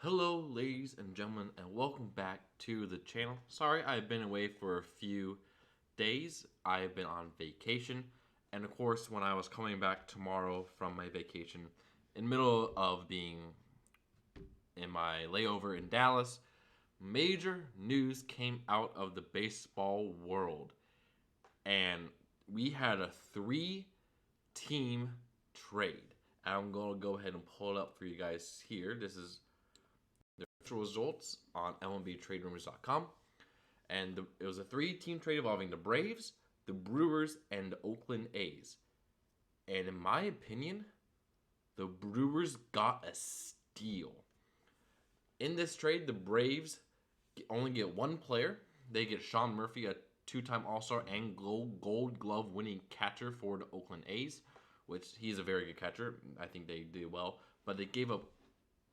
Hello, ladies and gentlemen, and welcome back to the channel. Sorry, I've been away for a few days. I've been on vacation, and of course, when I was coming back tomorrow from my vacation, in middle of being in my layover in Dallas, major news came out of the baseball world, and we had a three-team trade. I'm going to go ahead and pull it up for you guys here. This is the official results on MLBTradeRumors.com. And it was a three-team trade involving the Braves, the Brewers, and the Oakland A's. And in my opinion, the Brewers got a steal. In this trade, the Braves only get one player. They get Sean Murphy, a two-time All-Star and Gold Glove winning catcher for the Oakland A's, which he's a very good catcher. I think they did well. But they gave up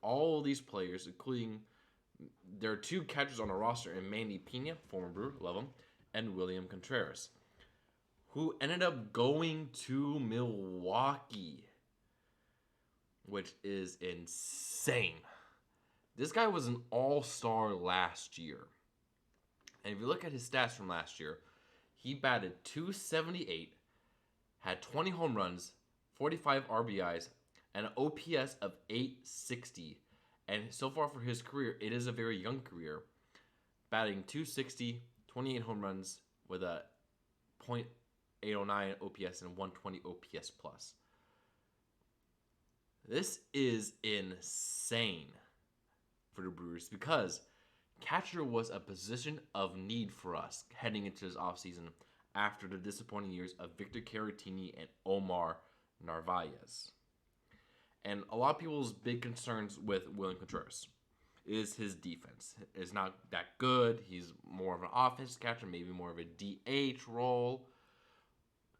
all these players, including there are two catchers on the roster in Manny Pena, former Brewer, love him, and William Contreras, who ended up going to Milwaukee, which is insane. This guy was an all-star last year. And if you look at his stats from last year, he batted .278, had 20 home runs, 45 RBIs, and an OPS of .860. And so far for his career, it is a very young career. Batting .260, 28 home runs with a .809 OPS and 120 OPS plus. This is insane for the Brewers because catcher was a position of need for us heading into this offseason after the disappointing years of Victor Caratini and Omar Narvaez. And a lot of people's big concerns with William Contreras is his defense. It's not that good. He's more of an offensive catcher, maybe more of a DH role.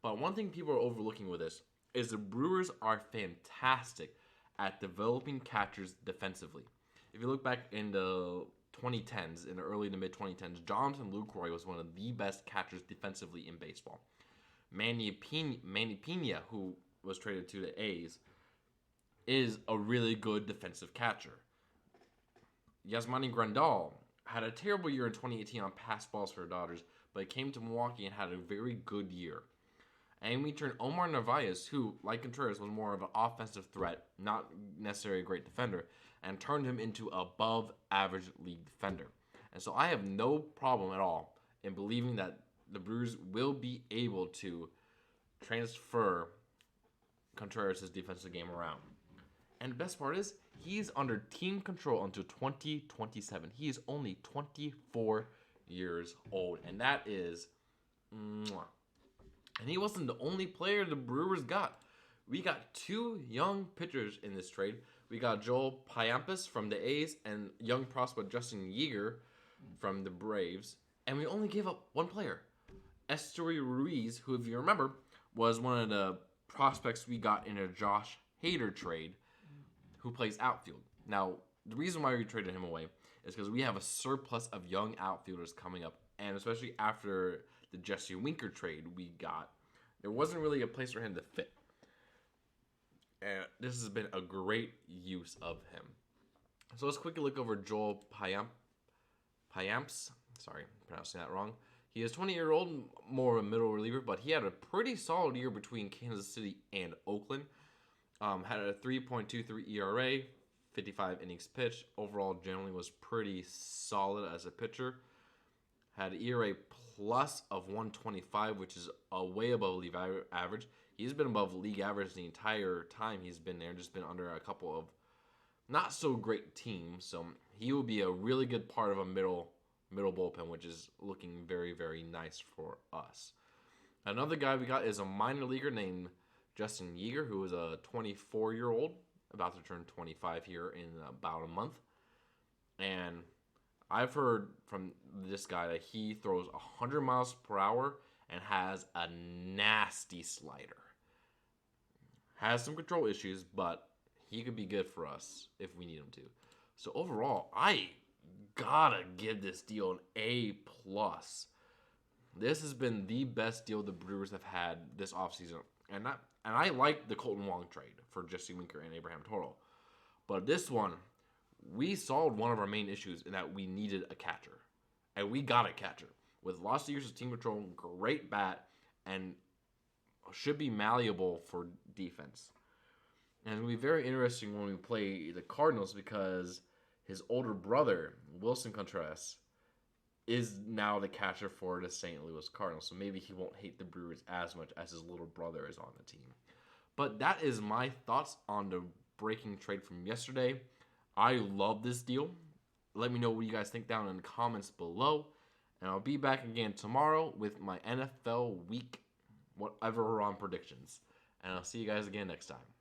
But one thing people are overlooking with this is the Brewers are fantastic at developing catchers defensively. If you look back in the 2010s, in the early to mid-2010s, Jonathan Lucroy was one of the best catchers defensively in baseball. Manny Pena, who was traded to the A's, is a really good defensive catcher. Yasmani Grandal had a terrible year in 2018 on pass balls for the Dodgers, but he came to Milwaukee and had a very good year. And we turned Omar Narvaez, who, like Contreras, was more of an offensive threat, not necessarily a great defender, and turned him into above average league defender. And so I have no problem at all in believing that the Brewers will be able to transfer Contreras' defensive game around. And the best part is, he's under team control until 2027. He is only 24 years old. And that is... Mwah. And he wasn't the only player the Brewers got. We got two young pitchers in this trade. We got Joel Payamps from the A's and young prospect Justin Yeager from the Braves. And we only gave up one player, Esteury Ruiz, who, if you remember, was one of the prospects we got in a Josh Hader trade, who plays outfield. Now, the reason why we traded him away is because we have a surplus of young outfielders coming up, and especially after the Jesse Winker trade we got, there wasn't really a place for him to fit. And this has been a great use of him. So let's quickly look over Joel Payamps. Sorry, I'm pronouncing that wrong. He is 20-year-old, more of a middle reliever, but he had a pretty solid year between Kansas City and Oakland. Had a 3.23 ERA, 55 innings pitched. Overall, generally was pretty solid as a pitcher. Had an ERA plus of 125, which is way above league average. He's been above league average the entire time he's been there, just been under a couple of not so great teams. So he will be a really good part of a middle bullpen, which is looking very, very nice for us. Another guy we got is a minor leaguer named Justin Yeager, who is a 24-year-old, about to turn 25 here in about a month. And I've heard from this guy that he throws 100 miles per hour and has a nasty slider. Has some control issues, but he could be good for us if we need him to. So overall, I gotta give this deal an A+. This has been the best deal the Brewers have had this offseason. And I like the Colton Wong trade for Jesse Winker and Abraham Toro. But this one we solved one of our main issues in that we needed a catcher. And we got a catcher. With lots of years of team control, great bat, and should be malleable for defense. And it's going to be very interesting when we play the Cardinals because his older brother, Wilson Contreras, is now the catcher for the St. Louis Cardinals. So maybe he won't hate the Brewers as much as his little brother is on the team. But that is my thoughts on the breaking trade from yesterday. I love this deal. Let me know what you guys think down in the comments below. And I'll be back again tomorrow with my NFL week, whatever on predictions. And I'll see you guys again next time.